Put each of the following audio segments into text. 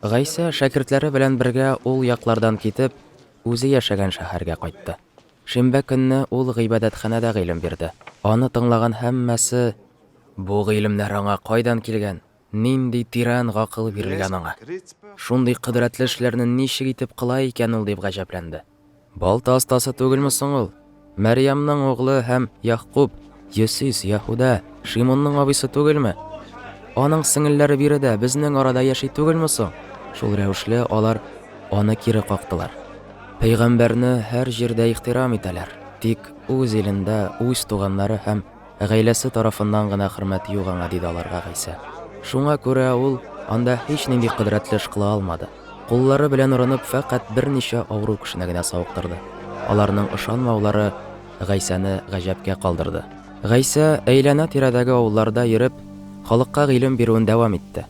Гайса шәкертләре белән бергә ул яклардан китеп, үзе яшәгән шәһәргә кайтты. Шимбә көнне ул гыйбадәтханәдә гыйлем бирде. Аны тыңлаган һәммәсе: "Бу гыйлемнәр аңа кайдан килгән? Нинди тирән гакыл бирелгән аңа? Шундый кыдрәтле эшләрне ничек итеп кыла икән ул?" дип гаҗәпләнде. Балта астасы түгелме соң ул? Мәрьямнең углы һәм Яхкуб, Йосис, Яһуда, Шимонның абыйсы түгелме? Аның сеңелләре биредә, безнең арада яши түгелме соң? Шул рәвешле алар аны кире кактылар. Пәйгамбәрне һәр җирдә ихтирам итәләр, тик үз илендә үз туганнары һәм гаиләсе тарафыннан гына хөрмәт юк аңа, диде аларга Гайса. Шуңа күрә ул анда һич нинди кыдрәтле эш кыла алмады. Куллары белән урынып фәкать берничә авыру кешене генә савыктырды. Аларның ышанмаулары Гайсаны гаҗәпкә калдырды. Гайса әйләнә тирәдәге авылларда йөреп, халыкка гыйлем бирүен дәвам итте.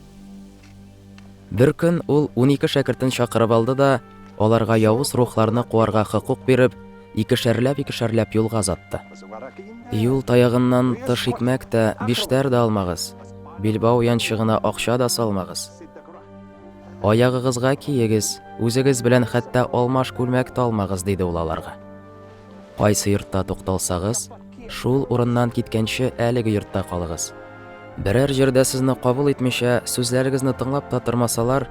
Бер көн ул 12 шәкертен чакырып алды да, аларга явыз рухларны куарга хокук биреп, икешәрләп юлга затты. Юл таягыннан тыш икмәк тә, биштәр дә алмагыз. Билбау янчыгына акча да салмагыз. Аягыгызга киегез, үзегез белән хәтта алмаш күлмәк тә алмагыз, диде ул аларга. Кайсы йортта тукталсагыз, шул урыннан киткәнче әлеге йортта калыгыз. Берәр җирдә сезне кабул итмичә, сүзләрегезне тыңлап та тормасалар,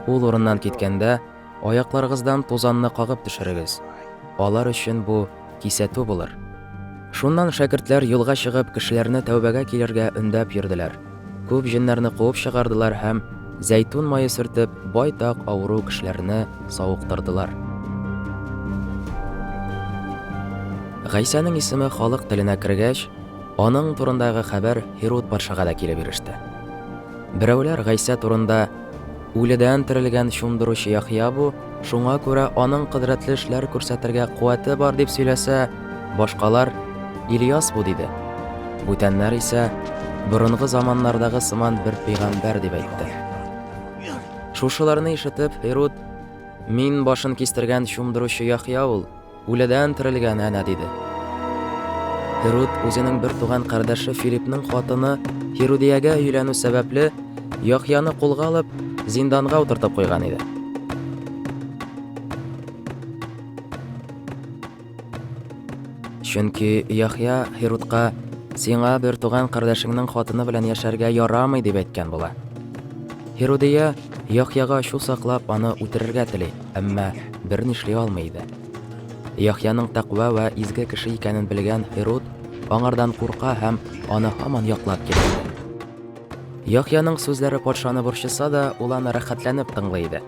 ул урыннан киткәндә аякларыгыздан тузанны кагып төшерегез. Алар өчен бу кисәтү булыр. Шуннан шәкертләр юлга чыгып, кешеләрне тәүбәгә килергә өндәп йөрделәр. Күп җиннәрне куып чыгардылар һәм зәйтүн мае сөртеп, байтак авыру кешеләрне савыктырдылар. Гайсаның исеме халык теленә кергәч, аның турындагы хәбәр Херод патшага да килеп иреште. Берәүләр Гайса турында: "Үледән терелгән шундыручы Яхья бу, шуңа күрә аның кыдрәтле эшләр күрсәтергә куәте бар", дип сөйләсә, башкалар: "Ильяс бу", диде. Бүтәннәр исә: "Борынгы заманнардагы сыман бер пәйгамбәр", дип әйтте. Шушыларны ишетеп, Херод: "Мин башын кистергән шундыручы Яхья ул, үледән терелгән әнә", диде. Херод үзенең бер туган кардәше Филиппның хатыны Херодиягә өйләнү сәбәпле Яхьяны кулга алып, зинданга утыртып куйган иде. Чөнки Яхья Херодка: "Сиңа бер туган кардәшеңнең хатыны белән яшәргә ярамый", дип әйткән була. Херодия Яхьяга ачу саклап аны үтерергә тели, әмма бернишли алмый иде. Яхьяның тәкъва вә изге кеше икәнен белгән Херод аңардан курка һәм аны һаман яклап килде. Яхьяның сүзләре патшаны борчыса да, ул аны рәхәтләнеп тыңлый иде.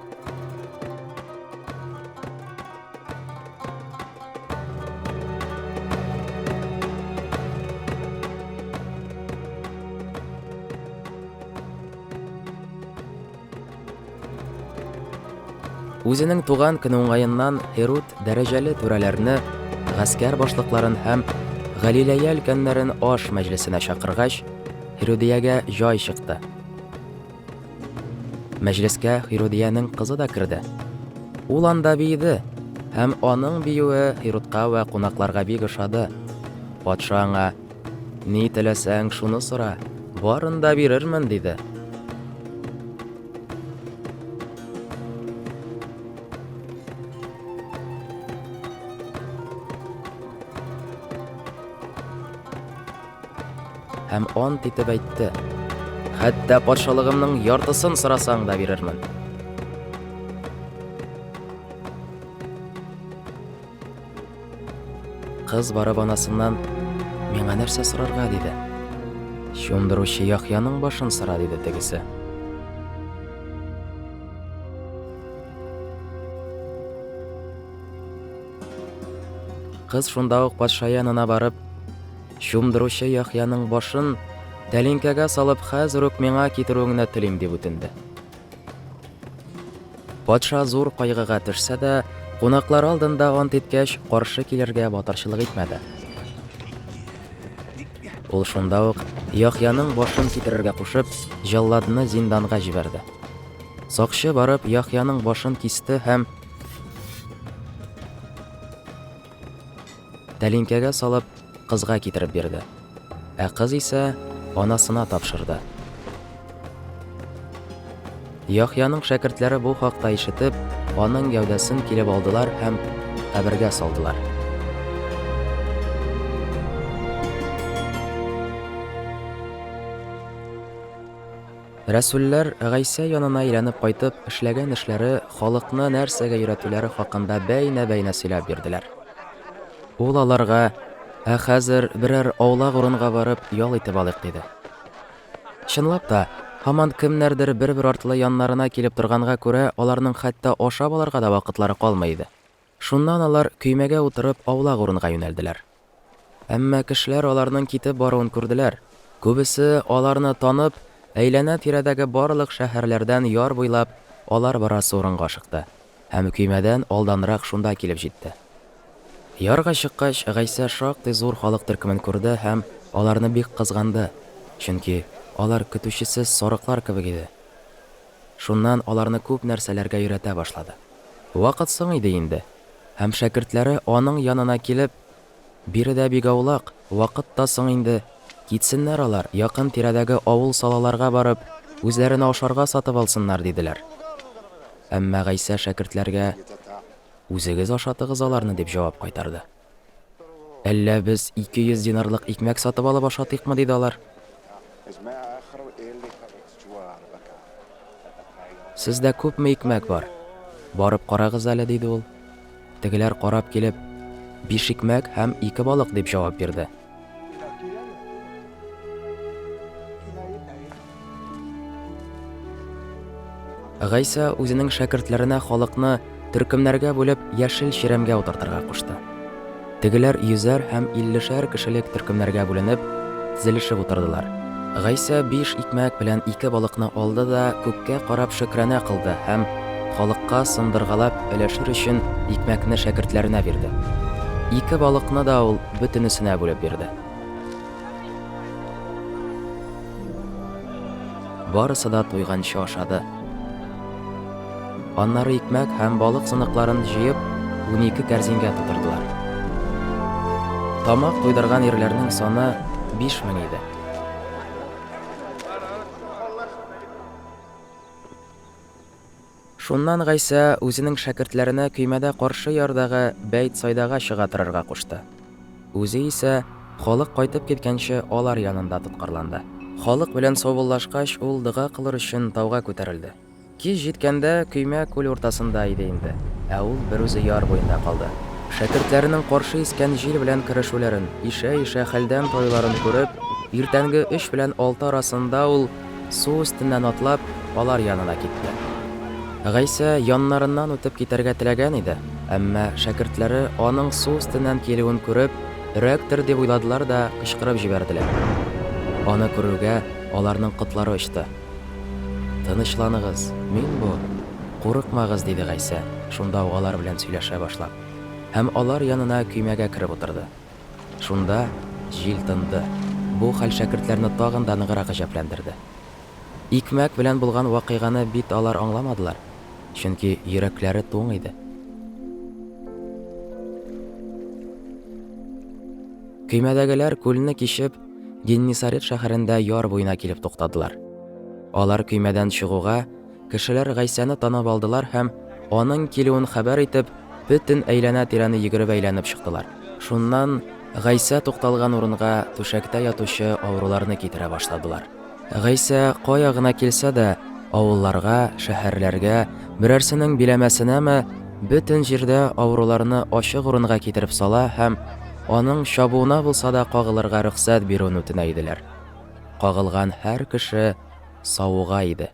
Үзенең туган көне уңаеннан Херод дәрәҗәле түрәләрне, гаскәр башлыкларын һәм Галилея өлкәннәрен аш мәҗлесенә чакыргач, Херодиягә җай чыкты. Мәҗлескә Херодиянең кызы да керде. Ул анда бийде һәм аның биюе Херодка вә кунакларга бик ошады. Патша аңа: "Ни теләсәң, шуны сора, барын да бирермен", диде. Һәм ант итеп әйтте: "Хәтта патшалыгымның яртысын сорасаң да бирермен". Кыз барып анасыннан: "Миңа нәрсә сорарга?" диде. "Шундыручы Яхьяның башын сора", диде тегесе. Кыз шунда ук патша янына барып, "Шундыручы Яхьяның башын тәлинкәгә салып хәзер үк миңа китерүеңне телим", дип үтенде. Патша зур кайгыга төшсә дә, кунаклар алдында ант иткәч, каршы килергә батырчылык итмәде. Ул шунда ук Яхьяның башын китерергә кушып, җалладны зинданга җибәрде. Сакчы барып Яхьяның башын кисте һәм тәлинкәгә салып кызга китереп бирде. Кыз исә анасына тапшырды. Яхьяның шәкертләре бу хакта ишетеп, аның гәүдәсен килеп алдылар һәм кабергә салдылар. Рәсүлләр Гайса янына әйләнеп кайтып, эшләгән эшләре, халыкны нәрсәгә өйрәтүләре хакында бәйнә-бәйнә сөйләп бирделәр. Ул аларга: хәзер берәр аулак урынга барып ял итеп алыйк» диде. Чынлап та, һаман кемнәрдер бер-бер артлы яннарына килеп торганга күрә, аларның хәтта ашап алырга да вакытлары калмый иде. Шуннан алар көймәгә утырып аулак урынга юнәлделәр. Әмма кешеләр аларның китеп баруын күрделәр. Күбесе аларны танып, әйләнә-тирәдәге барлык шәһәрләрдән яр буйлап алар барасы урынга ашыкты һәм көймәдән алданрак шунда килеп җитте. Ярга чыккач, Гайса шактый зур халык төркемен күрде һәм аларны бик кызганды, чөнки алар көтүчесез сарыклар кебек иде. Шуннан аларны күп нәрсәләргә өйрәтә башлады. Вакыт соң иде инде, һәм шәкертләре аның янына килеп: «Биредә бик аулак, вакыт та соң инде, китсеннәр алар, якын тирәдәге авыл салаларга барып, үзләренә ашарга сатып алсыннар» диделәр. Әмма Гайса шәкертләргә: «Үзегез ашатыгыз аларны» дип җавап кайтарды. «Әллә без 200 динарлык икмәк сатып алып ашатыйкмы?» диде алар. «Сездә күпме икмәк бар? Барып карагыз әле» диде ул. Тегеләр карап килеп: «5 икмәк һәм 2 балык» дип җавап бирде. Гайса үзенең шәкертләренә халыкны төркемнәргә бүлеп яшел чирәмгә утыртырга кушты. Тегеләр 100-әр һәм 50-шәр кешелек төркемнәргә бүленеп, тезелешеп утырдылар. Гайса 5 икмәк белән 2 балыкны алды да күккә карап шөкранә кылды һәм халыкка сындыргалап өләшер өчен икмәкне шәкертләренә бирде. 2 балыкны да ул бөтенесенә бүлеп бирде. Барысы да туйганчы ашады. Аннары икмәк һәм балык сыныкларын җыеп 12 кәрзингә тутырдылар. Тамак туйдырган ирләрнең саны 5000 иде. Шуннан Гайса үзенең шәкертләренә көймәдә каршы ярдагы Бәйт-Сайдага чыга торырга кушты. Үзе исә халык кайтып киткәнче алар янында тоткарланды. Халык белән саубуллашкач, ул дога кылыр өчен тауга күтәрелде. Кич җиткәндә көймә күл уртасында иде инде, ә ул бер үзе яр буенда калды. Шәкертләренең каршы искән җил белән керешүләрен, ишә-ишә хәлдән тойларын күреп, иртәнге 3 белән 6 арасында ул су өстеннән атлап алар янына китте. Гайса яннарыннан үтеп китәргә теләгән иде, әмма шәкертләре аның су өстеннән килүен күреп, рәктер дип уйладылар да кычкырып җибәрделәр. Аны күрүгә аларның котлары очты. «Тынычланыгыз, мин бу, курыкмагыз» диде Гайса, шунда алар белән сөйләшә башлап, һәм алар янына көймәгә кереп утырды. Шунда җил тынды. Бу хәл шәкертләрне тагын да ныграк гаҗәпләндерде. Икмәк белән булган вакыйганы бит алар аңламадылар, чөнки йөрәкләре туң иде. Көймәдәгеләр күлне кичеп, Геннисарет шәһәрендә яр буена килеп туктадылар. Алар көймәдән чыгуга, кешеләр Гайсаны танып алдылар һәм аның килүен хәбәр итеп, бөтен әйләнә-тирәне йөгереп әйләнеп чыктылар. Шуннан Гайса тукталган урынга түшәктә ятучы авыруларны китерә башладылар. Гайса кая гына килсә дә, авылларга, шәһәрләргә, берәрсенең биләмәсенәме, бөтен җирдә авыруларны ачык урынга китереп сала һәм аның чабуына булса да кагылырга рөхсәт бирүен үтенә иделәр. Кагылган һәр кеше савуга иде.